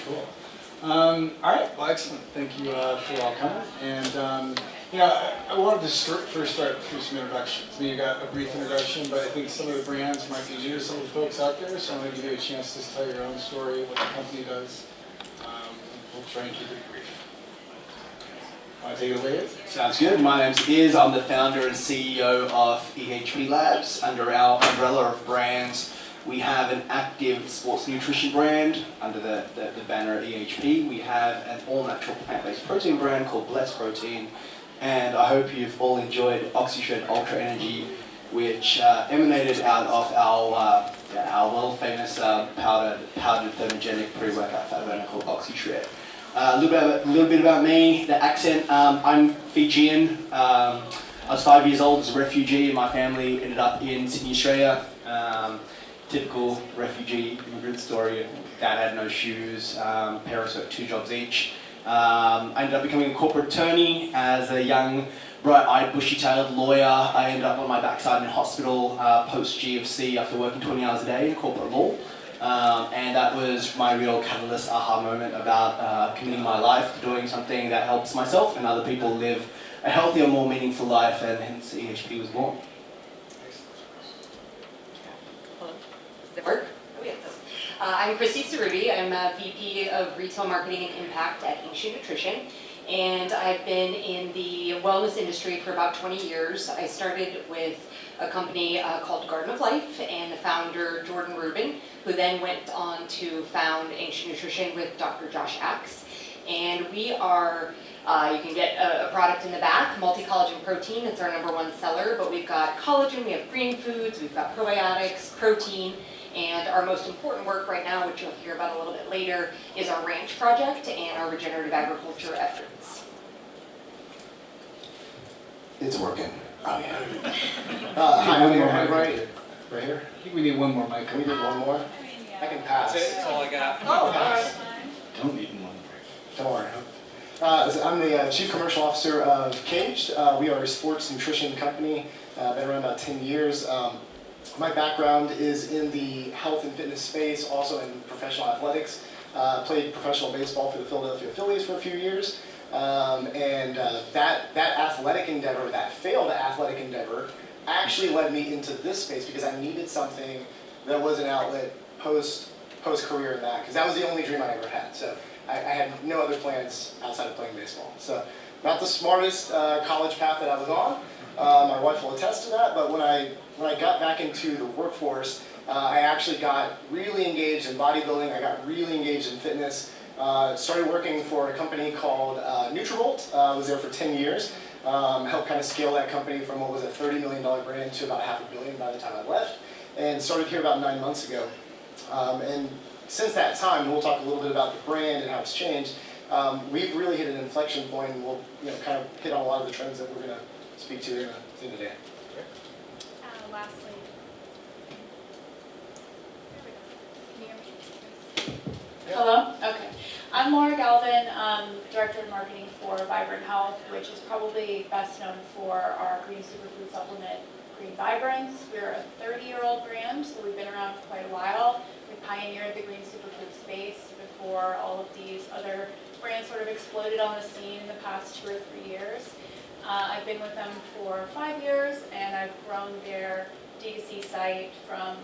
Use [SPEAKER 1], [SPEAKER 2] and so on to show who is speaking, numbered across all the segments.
[SPEAKER 1] Cool. All right. Well, excellent. Thank you for all coming. And I wanted to first start through some introductions. I mean, you got a brief introduction, but I think some of the brands might be new to some of the folks out there. So I want to give you a chance to tell your own story, what the company does. We'll try and keep it brief. Want to take it away?
[SPEAKER 2] Sounds good. My name's Iz. I'm the founder and CEO of EHP Labs. Under our umbrella of brands, we have an active sports nutrition brand under the banner EHP. We have an all-natural plant-based protein brand called Bless Protein. And I hope you've all enjoyed OxyShred Ultra Energy, which emanated out of our world-famous powdered thermogenic pre-workout fat burner called OxyShred. A little bit about me, the accent. I'm Fijian. I was 5 years old as a refugee, and my family ended up in Sydney, Australia. Typical refugee immigrant story. Dad had no shoes. Parents worked 2 jobs each. I ended up becoming a corporate attorney as a young, bright-eyed, bushy-tailed lawyer. I ended up on my backside in hospital post-GFC after working 20 hours a day in corporate law. And that was my real catalyst aha moment about committing my life to doing something that helps myself and other people live a healthier, more meaningful life, and hence EHP was born.
[SPEAKER 3] Does it work? Oh, yeah, it does. I'm Kristie Cerutti. I'm a VP of Retail Marketing and Impact at Ancient Nutrition. And I've been in the wellness industry for about 20 years. I started with a company called Garden of Life, and the founder, Jordan Rubin, who then went on to found Ancient Nutrition with Dr. Josh Axe. And we are, you can get a product in the back, multi-collagen protein. It's our #1 seller, but we've got collagen, we have green foods, we've got probiotics, protein, and our most important work right now, which you'll hear about a little bit later, is our ranch project and our regenerative agriculture efforts.
[SPEAKER 4] It's working. Oh, yeah.
[SPEAKER 1] Hi,
[SPEAKER 4] I'm
[SPEAKER 1] one more
[SPEAKER 4] here.
[SPEAKER 1] mic.
[SPEAKER 4] Right here?
[SPEAKER 1] I think we need one more mic.
[SPEAKER 4] Can we do one more? I can pass.
[SPEAKER 5] That's all I got.
[SPEAKER 3] Oh, alright.
[SPEAKER 1] Don't need one.
[SPEAKER 4] Don't worry. So I'm the Chief Commercial Officer of Kaged. We are a sports nutrition company. Been around about 10 years. My background is in the health and fitness space, also in professional athletics. Played professional baseball for the Philadelphia Phillies for a few years. That athletic endeavor, that failed athletic endeavor, actually led me into this space because I needed something that was an outlet post-career in that, because that was the only dream I ever had. So I had no other plans outside of playing baseball. So not the smartest college path that I was on. My wife will attest to that, but when I got back into the workforce, I actually got really engaged in bodybuilding. I got really engaged in fitness. Started working for a company called Nutrabolt. I was there for 10 years. Helped kind of scale that company from what was a $30 million brand to about $500 million by the time I left. And started here about 9 months ago. And since that time, and we'll talk a little bit about the brand and how it's changed, we've really hit an inflection point, and we'll kind of hit on a lot of the trends that we're going to speak to in the day.
[SPEAKER 6] Lastly, can you hear me? Hello? Okay. I'm Laura Galvan, Director of Marketing for Vibrant Health, which is probably best known for our green superfood supplement, Green Vibrance. We're a 30-year-old brand, so we've been around for quite a while. We pioneered the green superfood space before all of these other brands sort of exploded on the scene in the past 2 or 3 years. I've been with them for 5 years, and I've grown their D2C site from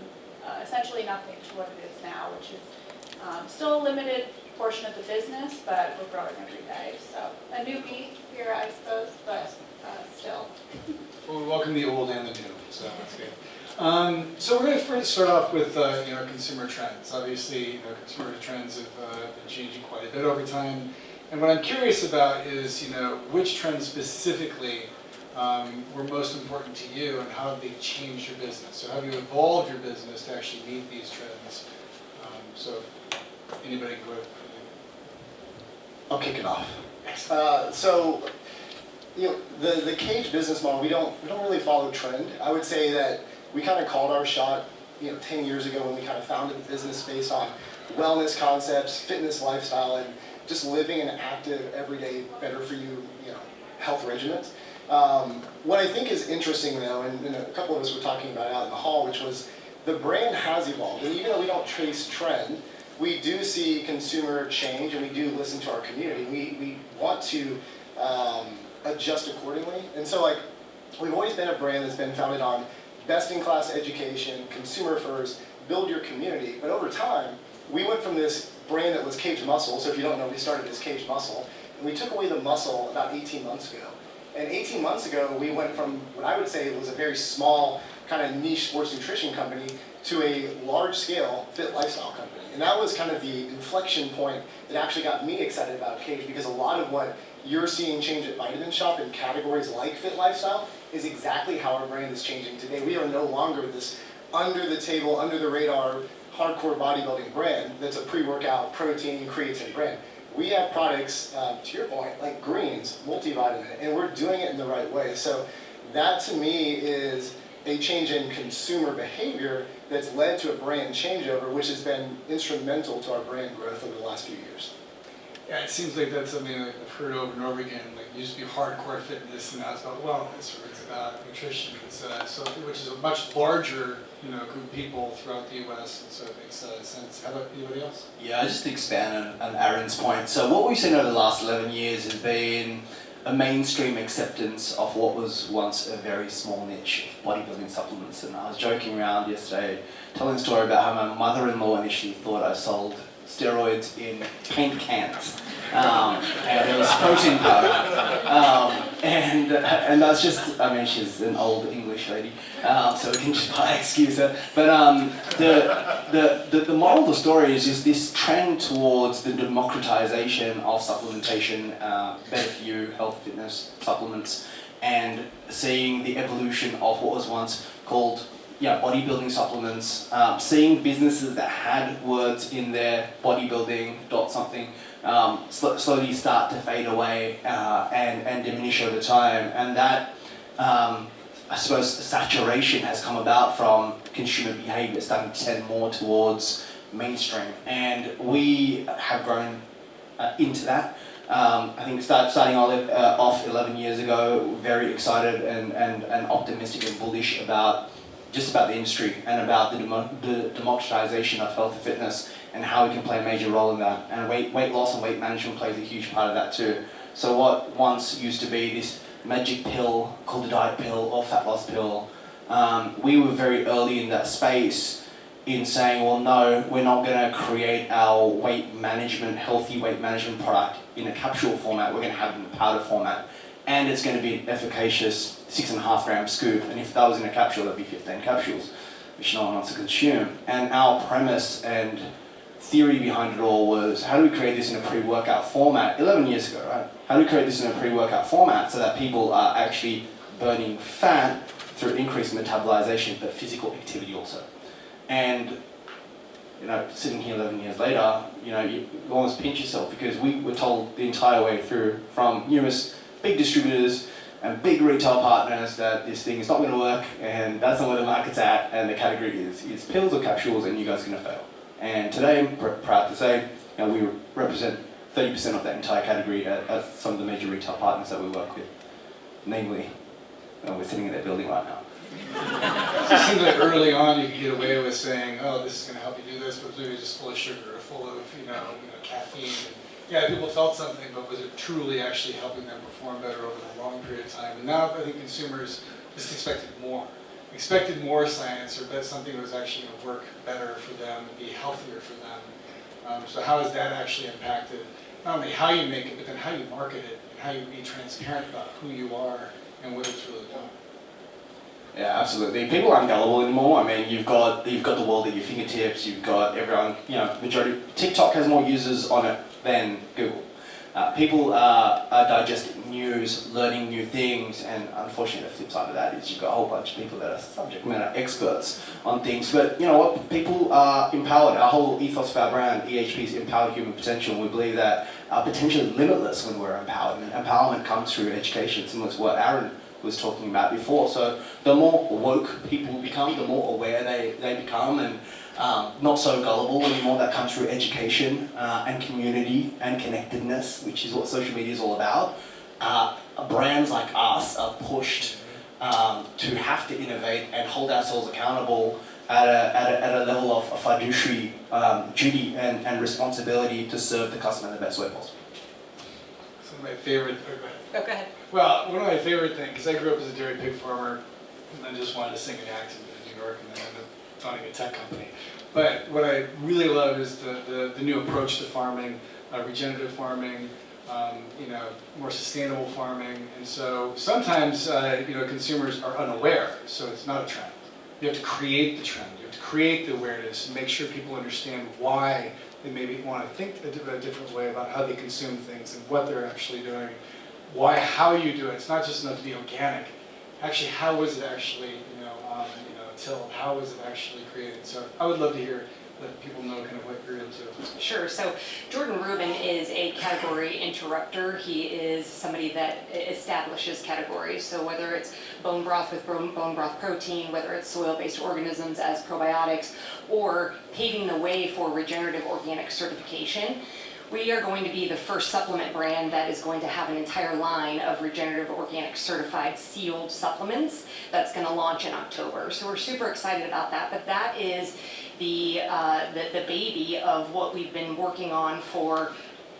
[SPEAKER 6] essentially nothing to what it is now, which is still a limited portion of the business, but we're growing every day. So a newbie here, I suppose, but still.
[SPEAKER 1] Well, we welcome the old and the new, so that's good. So we're going to first start off with consumer trends. Obviously, consumer trends have been changing quite a bit over time. And what I'm curious about is, which trends specifically were most important to you, and how have they changed your business? So how have you evolved your business to actually meet these trends? So anybody go ahead?
[SPEAKER 4] I'll kick it off. The Kaged business model, we don't really follow trend. I would say that we kind of called our shot 10 years ago when we kind of founded the business based on wellness concepts, fitness lifestyle, and just living an active, everyday, better for you, health regimen. What I think is interesting though, and a couple of us were talking about it out in the hall, which was the brand has evolved. And even though we don't chase trend, we do see consumer change and we do listen to our community. We want to adjust accordingly. And so like, we've always been a brand that's been founded on best-in-class education, consumer first, build your community. But over time, we went from this brand that was Kaged Muscle. So if you don't know, we started as Kaged Muscle. And we took away the muscle about 18 months ago. And 18 months ago, we went from what I would say was a very small kind of niche sports nutrition company to a large-scale fit lifestyle company. And that was kind of the inflection point that actually got me excited about Kaged, because a lot of what you're seeing change at Vitamin Shoppe in categories like fit lifestyle is exactly how our brand is changing today. We are no longer this under-the-table, under-the-radar, hardcore bodybuilding brand that's a pre-workout, protein, creatine brand. We have products, to your point, like greens, multivitamin, and we're doing it in the right way. So that to me is a change in consumer behavior that's led to a brand changeover, which has been instrumental to our brand growth over the last few years.
[SPEAKER 1] Yeah, it seems like that's something that I've heard over and over again. Like, it used to be hardcore fitness, and now it's about wellness, or it's about nutrition. It's which is a much larger, group of people throughout the U.S. And so it makes sense. How about anybody else?
[SPEAKER 2] Yeah, just to expand on Aaron's point. So what we've seen over the last 11 years has been a mainstream acceptance of what was once a very small niche of bodybuilding supplements. And I was joking around yesterday, telling a story about how my mother-in-law initially thought I sold steroids in paint cans, and it was protein powder, and that's just, I mean, she's an old English lady, so we can just excuse her. But the moral of the story is just this trend towards the democratization of supplementation, better for you, health, fitness supplements, and seeing the evolution of what was once called bodybuilding supplements, seeing businesses that had words in their bodybuilding dot something slowly start to fade away and diminish over time, and that I suppose saturation has come about from consumer behavior starting to tend more towards mainstream, and we have grown into that. I think starting off 11 years ago, very excited and optimistic and bullish about the industry and about the democratization of health and fitness and how we can play a major role in that. And weight loss and weight management plays a huge part of that too. So what once used to be this magic pill called a diet pill or fat loss pill, we were very early in that space in saying, well, no, we're not going to create our healthy weight management product in a capsule format. We're going to have it in a powder format. And it's going to be an efficacious 6.5 gram scoop. And if that was in a capsule, that'd be 15 capsules, which no one wants to consume. And our premise and theory behind it all was, how do we create this in a pre-workout format? 11 years ago, right? How do we create this in a pre-workout format so that people are actually burning fat through increased metabolization, but physical activity also? And sitting here 11 years later, you almost pinch yourself, because we were told the entire way through from numerous big distributors and big retail partners that this thing is not going to work, and that's not where the market's at, and the category is pills or capsules, and you guys are going to fail. And today, I'm proud to say, we represent 30% of that entire category at some of the major retail partners that we work with. Namely, we're sitting in that building right now.
[SPEAKER 1] So it seems like early on you could get away with saying, oh, this is going to help you do this, but maybe just full of sugar or full of caffeine. Yeah, people felt something, but was it truly actually helping them perform better over a long period of time? And now I think consumers just expected more science, or that something was actually going to work better for them, be healthier for them. So how has that actually impacted not only how you make it, but then how you market it, and how you be transparent about who you are and what it's really doing?
[SPEAKER 2] Yeah, absolutely. People aren't gullible anymore. I mean, you've got the world at your fingertips. You've got everyone. Majority. TikTok has more users on it than Google. People are digesting news, learning new things, and unfortunately, the flip side of that is you've got a whole bunch of people that are subject matter experts on things. But you know what? People are empowered. Our whole ethos of our brand, EHP, is empowered human potential. And we believe that our potential is limitless when we're empowered. And empowerment comes through education, similar to what Aaron was talking about before. So the more woke people become, the more aware they become, and not so gullible anymore. That comes through education and community and connectedness, which is what social media is all about. Brands like us are pushed to have to innovate and hold ourselves accountable at a level of fiduciary duty and responsibility to serve the customer in the best way possible.
[SPEAKER 1] Some of my favorite. Oh, go ahead.
[SPEAKER 3] Oh, go ahead.
[SPEAKER 1] Well, one of my favorite things, because I grew up as a dairy pig farmer, and then just wanted to sing an accent in New York, and then ended up founding a tech company. But what I really love is the new approach to farming, regenerative farming, more sustainable farming. And so sometimes, consumers are unaware, so it's not a trend. You have to create the trend. You have to create the awareness and make sure people understand why they maybe want to think a different way about how they consume things and what they're actually doing. How you do it. It's not just enough to be organic. Actually, how was it actually, tilled? How was it actually created? So I would love to hear, let people know kind of what you're into.
[SPEAKER 3] Sure. So Jordan Rubin is a category interrupter. He is somebody that establishes categories. So whether it's bone broth with bone broth protein, whether it's soil-based organisms as probiotics, or paving the way for regenerative organic certification, we are going to be the first supplement brand that is going to have an entire line of regenerative organic certified sealed supplements that's going to launch in October. So we're super excited about that. But that is the baby of what we've been working on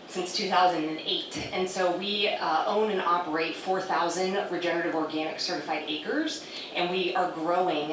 [SPEAKER 3] since 2008. And so we own and operate 4,000 regenerative organic certified acres, and we are growing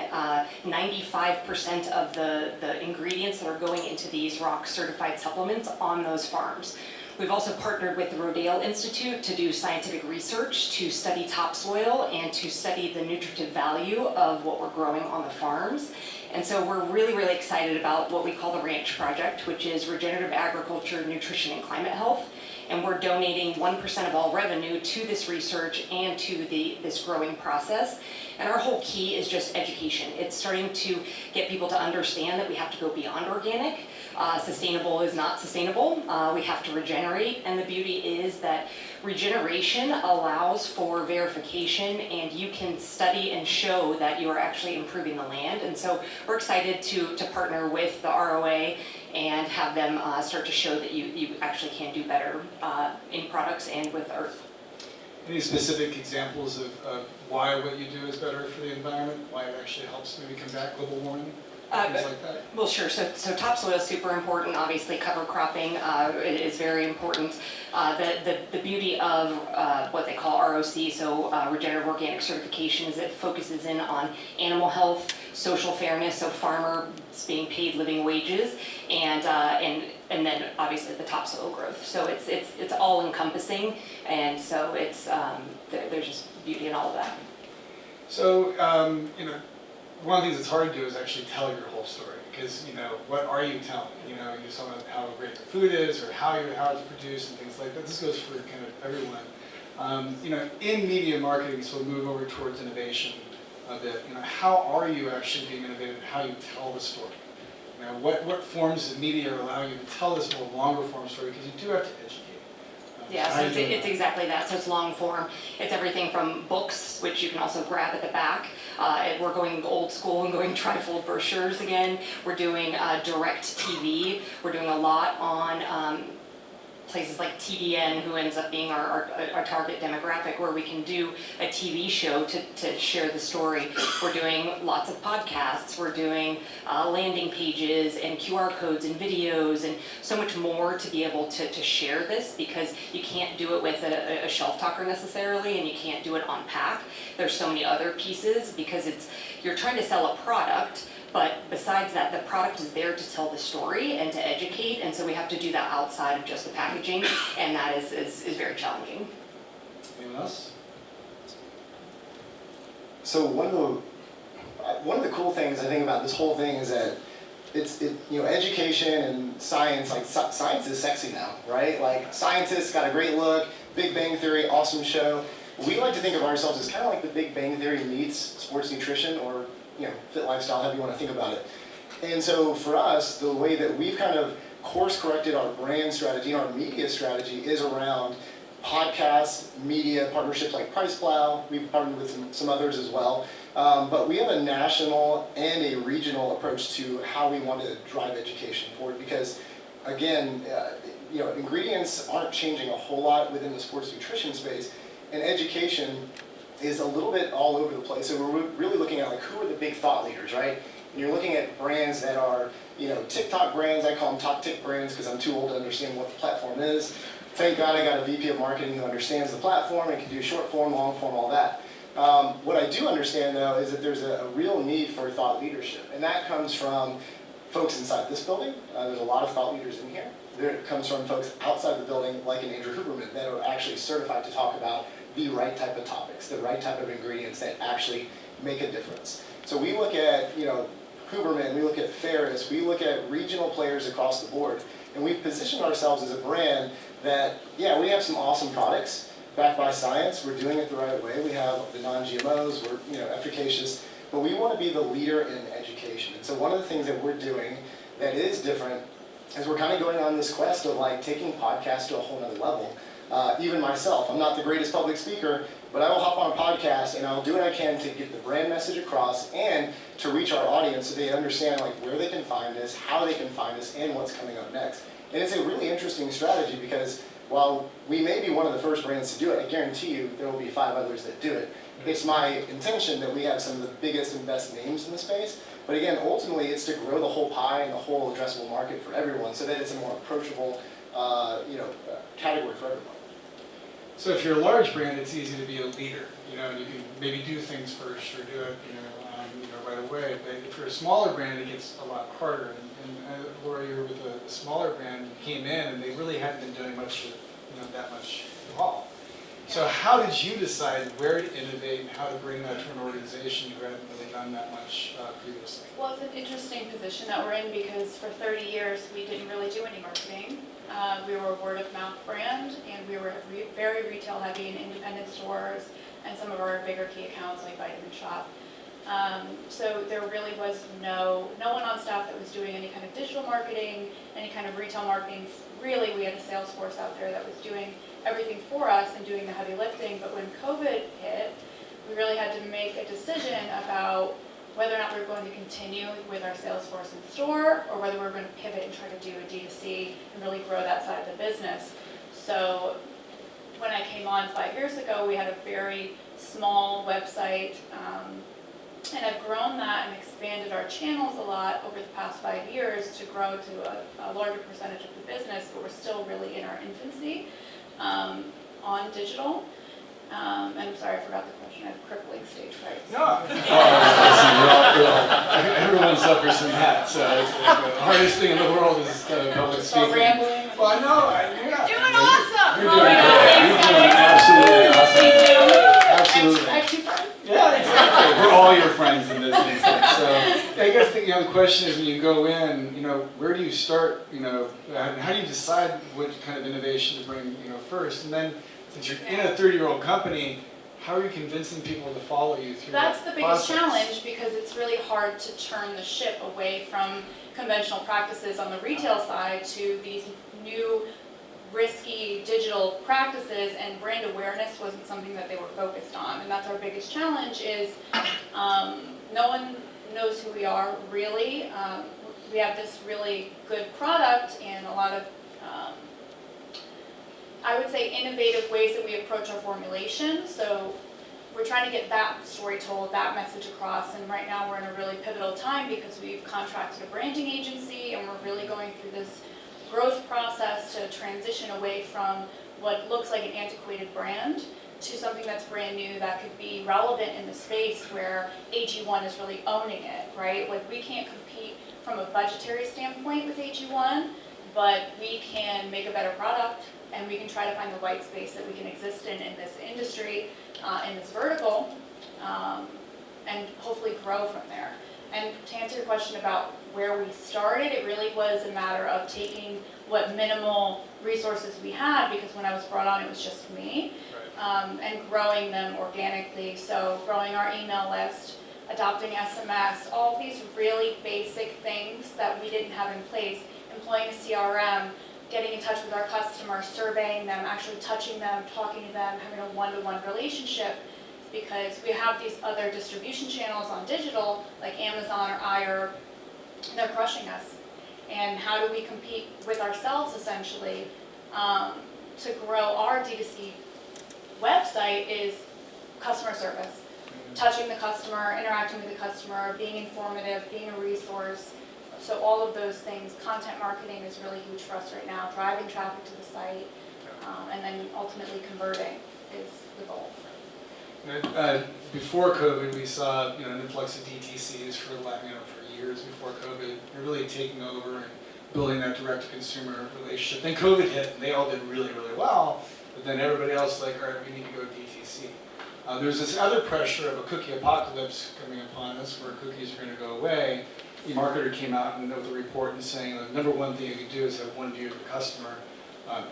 [SPEAKER 3] 95% of the ingredients that are going into these ROC certified supplements on those farms. We've also partnered with the Rodale Institute to do scientific research to study topsoil and to study the nutritive value of what we're growing on the farms. And so we're really, really excited about what we call the Ranch Project, which is regenerative agriculture, nutrition, and climate health. And we're donating 1% of all revenue to this research and to this growing process. And our whole key is just education. It's starting to get people to understand that we have to go beyond organic. Sustainable is not sustainable. We have to regenerate. And the beauty is that regeneration allows for verification, and you can study and show that you are actually improving the land. And so we're excited to partner with the ROA and have them start to show that you actually can do better in products and with earth.
[SPEAKER 1] Any specific examples of why what you do is better for the environment? Why it actually helps maybe combat global warming? Things like that?
[SPEAKER 3] Well, sure. So topsoil is super important. Obviously, cover cropping is very important. The beauty of what they call ROC, so regenerative organic certification, is it focuses in on animal health, social fairness, so farmers being paid living wages, and then obviously the topsoil growth. So it's all encompassing, and so it's there's just beauty in all of that.
[SPEAKER 1] So one of the things that's hard to do is actually tell your whole story, because what are you telling? You're telling how great the food is, or how it's produced, and things like that. This goes for kind of everyone. In media marketing, so we'll move over towards innovation a bit. How are you actually being innovative in how you tell the story? What forms of media are allowing you to tell this more longer form story? Because you do have to educate.
[SPEAKER 3] Yeah, so it's exactly that. So it's long form. It's everything from books, which you can also grab at the back. We're going old school and going trifold brochures again. We're doing direct TV. We're doing a lot on places like TBN, who ends up being our target demographic, where we can do a TV show to share the story. We're doing lots of podcasts. We're doing landing pages and QR codes and videos and so much more to be able to share this, because you can't do it with a shelf talker necessarily, and you can't do it on pack. There's so many other pieces, because you're trying to sell a product, but besides that, the product is there to tell the story and to educate, and so we have to do that outside of just the packaging, and that is very challenging.
[SPEAKER 1] Anyone else?
[SPEAKER 4] So one of the cool things I think about this whole thing is that education and science, like science is sexy now, right? Like scientists got a great look, Big Bang Theory, awesome show. We like to think of ourselves as kind of like the Big Bang Theory meets sports nutrition, or fit lifestyle, however you want to think about it. And so for us, the way that we've kind of course corrected our brand strategy and our media strategy is around podcasts, media partnerships like Price Plow. We've partnered with some others as well. But we have a national and a regional approach to how we want to drive education forward, because again, ingredients aren't changing a whole lot within the sports nutrition space, and education is a little bit all over the place. So we're really looking at who are the big thought leaders, right? And you're looking at brands that are, TikTok brands. I call them top tick brands because I'm too old to understand what the platform is. Thank God I got a VP of marketing who understands the platform and can do short form, long form, all that. What I do understand though is that there's a real need for thought leadership, and that comes from folks inside this building. There's a lot of thought leaders in here. There comes from folks outside the building, like an Andrew Huberman, that are actually certified to talk about the right type of topics, the right type of ingredients that actually make a difference. So we look at, Huberman, we look at Ferris, we look at regional players across the board, and we've positioned ourselves as a brand that, yeah, we have some awesome products backed by science. We're doing it the right way. We have the non-GMOs, we're efficacious, but we want to be the leader in education. And so one of the things that we're doing that is different is we're kind of going on this quest of like taking podcasts to a whole nother level. Even myself, I'm not the greatest public speaker, but I will hop on a podcast and I'll do what I can to get the brand message across and to reach our audience so they understand like where they can find us, how they can find us, and what's coming up next. And it's a really interesting strategy because while we may be one of the first brands to do it, I guarantee you there will be 5 others that do it. It's my intention that we have some of the biggest and best names in the space. But again, ultimately, it's to grow the whole pie and the whole addressable market for everyone so that it's a more approachable category for everyone.
[SPEAKER 1] So if you're a large brand, it's easy to be a leader, and you can maybe do things first or do it, right away. But if you're a smaller brand, it gets a lot harder. And Laura, you were with a smaller brand, came in, and they really hadn't been doing much, that much at all. So how did you decide where to innovate and how to bring that to an organization who hadn't really done that much previously?
[SPEAKER 6] Well, it's an interesting position that we're in because for 30 years we didn't really do any marketing. We were a word-of-mouth brand, and we were very retail-heavy in independent stores and some of our bigger key accounts like Vitamin Shoppe. So there really was no one on staff that was doing any kind of digital marketing, any kind of retail marketing. Really, we had a sales force out there that was doing everything for us and doing the heavy lifting. But when COVID hit, we really had to make a decision about whether or not we were going to continue with our sales force in store or whether we were going to pivot and try to do a D2C and really grow that side of the business. So when I came on 5 years ago, we had a very small website, and I've grown that and expanded our channels a lot over the past 5 years to grow to a larger percentage of the business, but we're still really in our infancy on digital. And I'm sorry, I forgot the question. I have crippling stage fright.
[SPEAKER 1] No. Everyone suffers from that. So it's the hardest thing in the world is public
[SPEAKER 6] Start
[SPEAKER 1] speaking.
[SPEAKER 6] rambling.
[SPEAKER 1] Well, I know. You're not.
[SPEAKER 6] Doing awesome!
[SPEAKER 1] You're doing absolutely awesome. Absolutely.
[SPEAKER 6] I have 2 friends.
[SPEAKER 1] Yeah, exactly. We're all your friends in this instance. So I guess the question is when you go in, where do you start? How do you decide what kind of innovation to bring, first? And then since you're in a 30-year-old company, how are you convincing people to follow you through
[SPEAKER 6] That's the biggest
[SPEAKER 1] process?
[SPEAKER 6] challenge because it's really hard to turn the ship away from conventional practices on the retail side to these new risky digital practices, and brand awareness wasn't something that they were focused on. And that's our biggest challenge is no one knows who we are really. We have this really good product and a lot of I would say innovative ways that we approach our formulation. So we're trying to get that story told, that message across, and right now we're in a really pivotal time because we've contracted a branding agency and we're really going through this growth process to transition away from what looks like an antiquated brand to something that's brand new that could be relevant in the space where AG1 is really owning it, right? Like we can't compete from a budgetary standpoint with AG1, but we can make a better product and we can try to find the white space that we can exist in this industry, in this vertical, and hopefully grow from there. And to answer your question about where we started, it really was a matter of taking what minimal resources we had, because when I was brought on, it was just me, and growing them organically. So growing our email list, adopting SMS, all of these really basic things that we didn't have in place, employing a CRM, getting in touch with our customers, surveying them, actually touching them, talking to them, having a one-to-one relationship, because we have these other distribution channels on digital, like Amazon or Izhar, they're crushing us. And how do we compete with ourselves, essentially, to grow our D2C website is customer service. touching the customer, interacting with the customer, being informative, being a resource. So all of those things, content marketing is really huge for us right now, driving traffic to the site, and then ultimately converting is the goal.
[SPEAKER 1] Before COVID, we saw an influx of DTCs for years before COVID. They're really taking over and building that direct-to-consumer relationship. Then COVID hit, and they all did really, really well. But then everybody else was like, all right, we need to go DTC. There's this other pressure of a cookie apocalypse coming upon us, where cookies are going to go away. The marketer came out with a report and saying the number one thing you can do is have one view of the customer.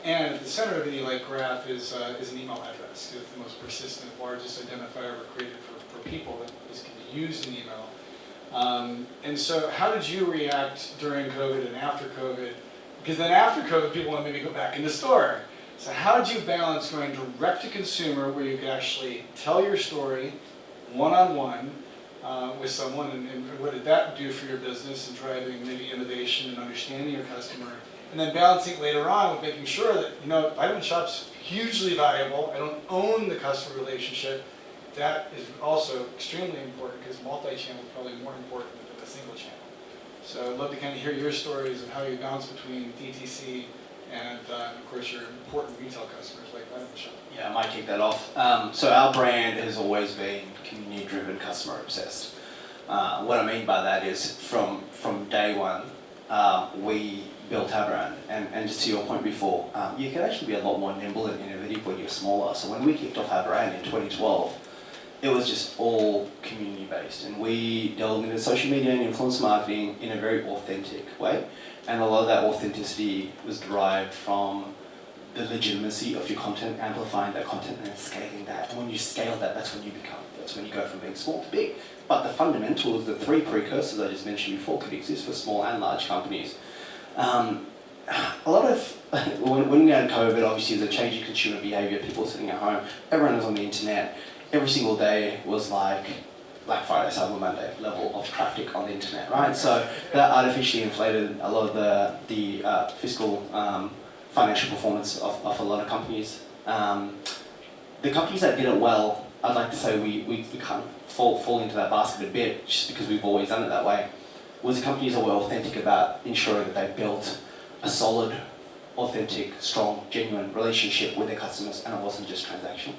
[SPEAKER 1] And at the center of any graph is an email address. It's the most persistent, largest identifier ever created for people that is can be used in email. And so how did you react during COVID and after COVID? Because then after COVID, people want to maybe go back in the store. So how did you balance going direct to consumer, where you could actually tell your story one-on-one with someone, and what did that do for your business and driving maybe innovation and understanding your customer? And then balancing later on with making sure that, Vitamin Shoppe's hugely valuable. I don't own the customer relationship. That is also extremely important, because multi-channel is probably more important than a single channel. So I'd love to kind of hear your stories of how you balance between DTC and, of course, your important retail customers like Vitamin Shoppe.
[SPEAKER 2] Yeah, I might kick that off. So our brand has always been community-driven, customer-obsessed. What I mean by that is from day one, we built our brand. And just to your point before, you can actually be a lot more nimble and innovative when you're smaller. So when we kicked off our brand in 2012, it was just all community-based. And we delved into social media and influence marketing in a very authentic way. And a lot of that authenticity was derived from the legitimacy of your content, amplifying that content and scaling that. And when you scale that, that's when you go from being small to big. But the fundamentals, the three precursors I just mentioned before, could exist for small and large companies. A lot of, when we had COVID, obviously there's a change in consumer behavior, people sitting at home, everyone was on the internet. Every single day was like Black Friday, Cyber Monday level of traffic on the internet, right? So that artificially inflated a lot of the fiscal financial performance of a lot of companies. The companies that did it well, I'd like to say we kind of fall into that basket a bit, just because we've always done it that way, was the companies that were authentic about ensuring that they built a solid, authentic, strong, genuine relationship with their customers, and it wasn't just transactional.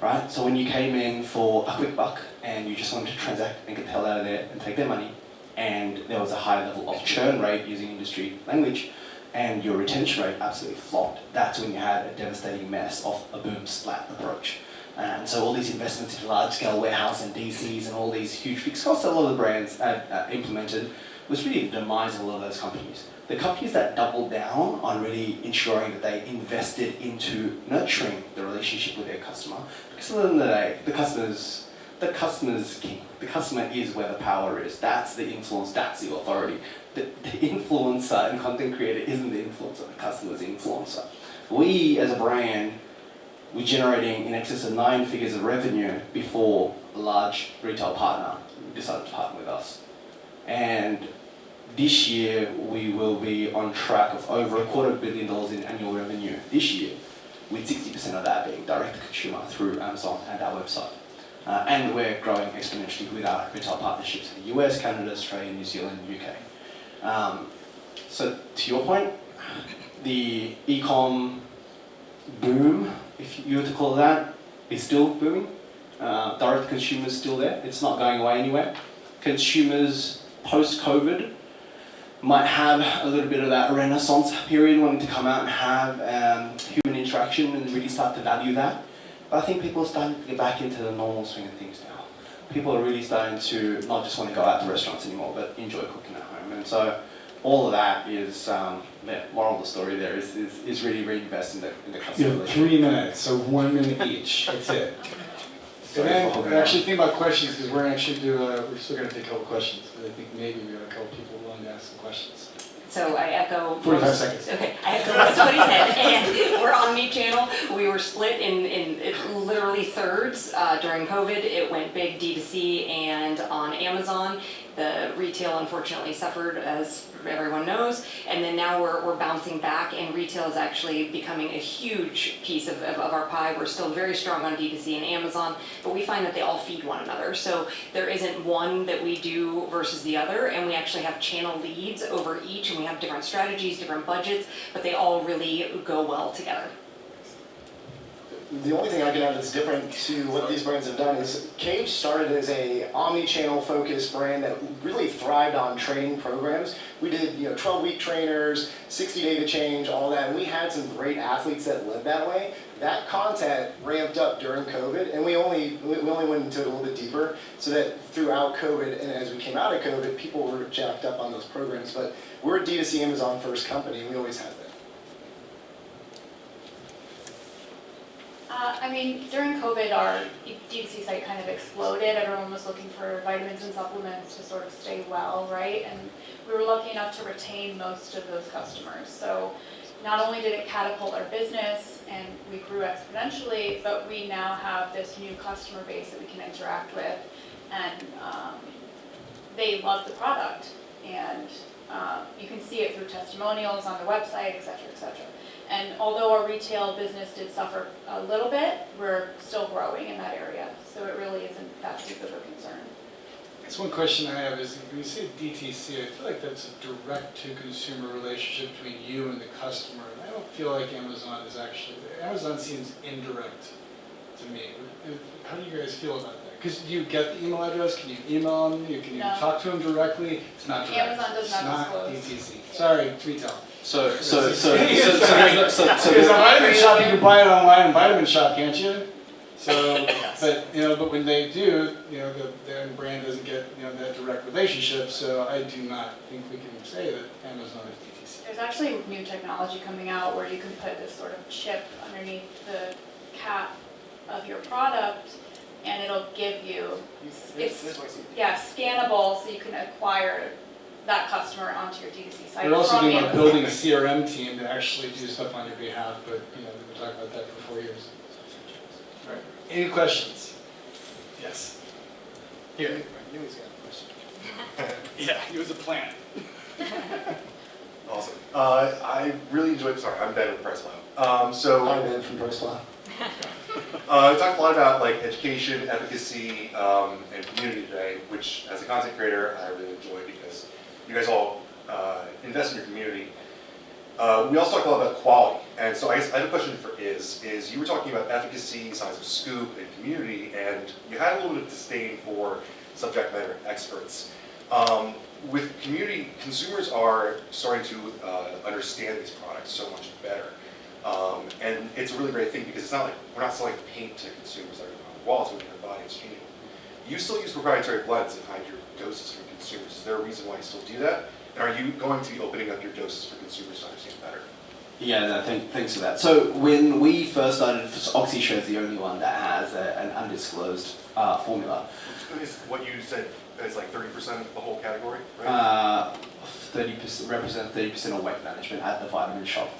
[SPEAKER 2] Right? So when you came in for a quick buck and you just wanted to transact and get the hell out of there and take their money, and there was a high level of churn rate using industry language, and your retention rate absolutely flopped, that's when you had a devastating mess of a boom splat approach. And so all these investments in large scale warehouse and DCs and all these huge fixed costs that a lot of the brands had implemented was really the demise of a lot of those companies. The companies that doubled down on really ensuring that they invested into nurturing the relationship with their customer, because at the end of the day, the customer's king. The customer is where the power is. That's the influence, that's the authority. The influencer and content creator isn't the influencer, the customer's influencer. We, as a brand, we're generating in excess of 9 figures of revenue before a large retail partner decided to partner with us. And this year, we will be on track of over $250 million in annual revenue this year, with 60% of that being direct to consumer through Amazon and our website. And we're growing exponentially with our retail partnerships in the US, Canada, Australia, New Zealand, UK. So to your point, the e-com boom, if you were to call it that, is still booming. Direct to consumer is still there. It's not going away anywhere. Consumers post-COVID might have a little bit of that renaissance period, wanting to come out and have human interaction and really start to value that. But I think people are starting to get back into the normal swing of things now. People are really starting to not just want to go out to restaurants anymore, but enjoy cooking at home. And so all of that is, the moral of the story there is really reinvest in the customer.
[SPEAKER 1] You have 3 minutes, so 1 minute each, that's it. And then, actually think about questions, because we're still going to take a couple questions, but I think maybe we have a couple people willing to ask some questions.
[SPEAKER 3] So I echo.
[SPEAKER 1] 45 seconds.
[SPEAKER 3] Okay, I echo most of what he said. And we're omni-channel. We were split in literally thirds during COVID. It went big D2C and on Amazon. The retail unfortunately suffered, as everyone knows, and then now we're bouncing back, and retail is actually becoming a huge piece of our pie. We're still very strong on D2C and Amazon, but we find that they all feed one another. So there isn't one that we do versus the other, and we actually have channel leads over each, and we have different strategies, different budgets, but they all really go well together.
[SPEAKER 4] The only thing I can add that's different to what these brands have done is Kaged started as a omni-channel focused brand that really thrived on training programs. We did 12-week trainers, 60-day to change, all that, and we had some great athletes that lived that way. That content ramped up during COVID, and we only went into it a little bit deeper, so that throughout COVID and as we came out of COVID, people were jacked up on those programs. But we're a D2C Amazon first company, and we always have that.
[SPEAKER 6] During COVID, our D2C site kind of exploded. Everyone was looking for vitamins and supplements to sort of stay well, right? And we were lucky enough to retain most of those customers. So not only did it catapult our business and we grew exponentially, but we now have this new customer base that we can interact with, and they love the product. And you can see it through testimonials on the website, et cetera, et cetera. And although our retail business did suffer a little bit, we're still growing in that area. So it really isn't that big of a concern.
[SPEAKER 1] That's one question I have is, when you say DTC, I feel like that's a direct-to-consumer relationship between you and the customer. And I don't feel like Amazon is actually there. Amazon seems indirect to me. How do you guys feel about that? Because do you get the email address? Can you email them? Can you
[SPEAKER 6] No.
[SPEAKER 1] talk to them directly? It's not direct.
[SPEAKER 6] Amazon does not disclose.
[SPEAKER 1] It's not DTC. Sorry, it's retail.
[SPEAKER 2] So
[SPEAKER 1] Because a vitamin shop, you can buy it online in Vitamin Shop, can't you? So, but when they do, their brand doesn't get that direct relationship. So I do not think we can say that Amazon is DTC.
[SPEAKER 6] There's actually new technology coming out where you can put this sort of chip underneath the cap of your product, and it'll give you, it's scannable, so you can acquire that customer onto your D2C site.
[SPEAKER 1] We're also
[SPEAKER 6] from
[SPEAKER 1] doing
[SPEAKER 6] Amazon.
[SPEAKER 1] building a CRM team to actually do stuff on your behalf, but we've been talking about that for 4 years. All right. Any questions? Yes. Here.
[SPEAKER 4] You always got a question.
[SPEAKER 1] Yeah, it was a plan.
[SPEAKER 5] Awesome. I really enjoyed, sorry, I'm Ben with Press Lab.
[SPEAKER 4] Hi, Ben from ProSwap.
[SPEAKER 5] I talked a lot about education, efficacy, and community today, which as a content creator, I really enjoy because you guys all invest in your community. We also talked a lot about quality, and so I guess I have a question for is you were talking about efficacy, size of scoop, and community, and you had a little bit of disdain for subject matter experts. With community, consumers are starting to understand these products so much better. And it's a really great thing because it's not like we're not selling paint to consumers that are on the walls, we're going to buy and change. You still use proprietary blends and hide your doses from consumers. Is there a reason why you still do that? And are you going to be opening up your doses for consumers to understand better?
[SPEAKER 2] Yeah, no, thanks for that. So when we first started, OxyShred is the only one that has an undisclosed formula.
[SPEAKER 5] Is what you said is like 30% of the whole category, right?
[SPEAKER 2] 30% represents 30% of weight management at the Vitamin Shoppe.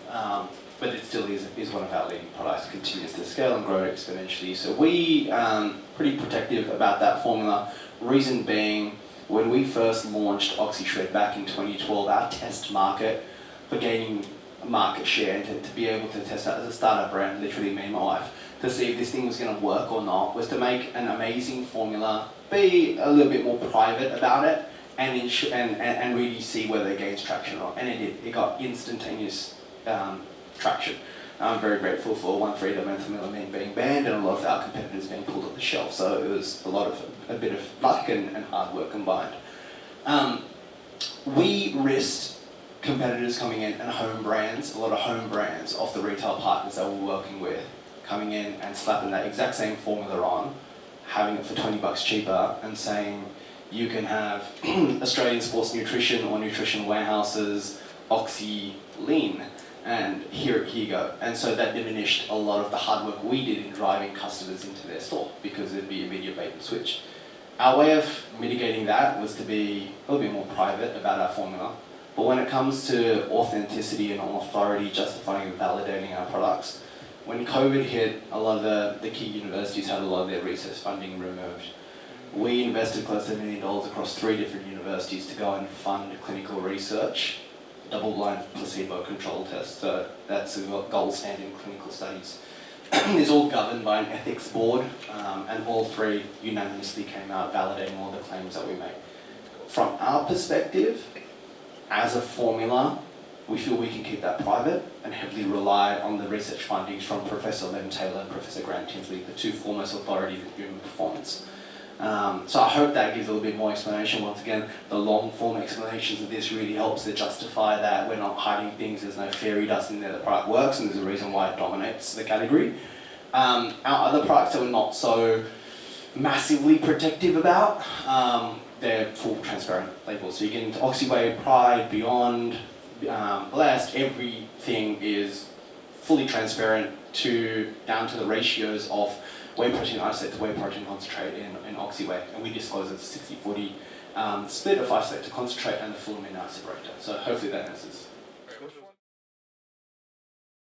[SPEAKER 2] But it still is one of our leading products, continues to scale and grow exponentially. So we pretty protective about that formula. Reason being, when we first launched OxyShred back in 2012, our test market for gaining market share and to be able to test out as a startup brand, literally me and my wife, to see if this thing was going to work or not, was to make an amazing formula, be a little bit more private about it, and really see whether it gains traction or not. And it did. It got instantaneous traction. I'm very grateful for 1,3-dimethylamine being banned and a lot of our competitors being pulled off the shelf. So it was a bit of luck and hard work combined. We risked competitors coming in and a lot of home brands off the retail partners that we're working with, coming in and slapping that exact same formula on, having it for $20 cheaper and saying you can have Australian Sports Nutrition or Nutrition Warehouse's Oxy Lean. And here you go. And so that diminished a lot of the hard work we did in driving customers into their store because it'd be immediate bait and switch. Our way of mitigating that was to be a little bit more private about our formula. But when it comes to authenticity and authority justifying and validating our products, when COVID hit, a lot of the key universities had a lot of their research funding removed. We invested close to $1 million across 3 different universities to go and fund clinical research, double-blind placebo-controlled test. So that's the gold standard in clinical studies. It's all governed by an ethics board, and all 3 unanimously came out validating all the claims that we make. From our perspective, as a formula, we feel we can keep that private and heavily rely on the research findings from Professor Lem Taylor and Professor Grant Tinsley, the 2 foremost authorities in human performance. So I hope that gives a little bit more explanation. Once again, the long form explanations of this really helps to justify that we're not hiding things, there's no fairy dust in there, the product works, and there's a reason why it dominates the category. Our other products that we're not so massively protective about, they're full transparent labels. So you get into Oxyway, Pride, Beyond, Blessed, everything is fully transparent down to the ratios of whey protein isolate to whey protein concentrate in Oxyway, and we disclose it's 60-40 split of isolate to concentrate and the full amino acid breakdown. So hopefully that answers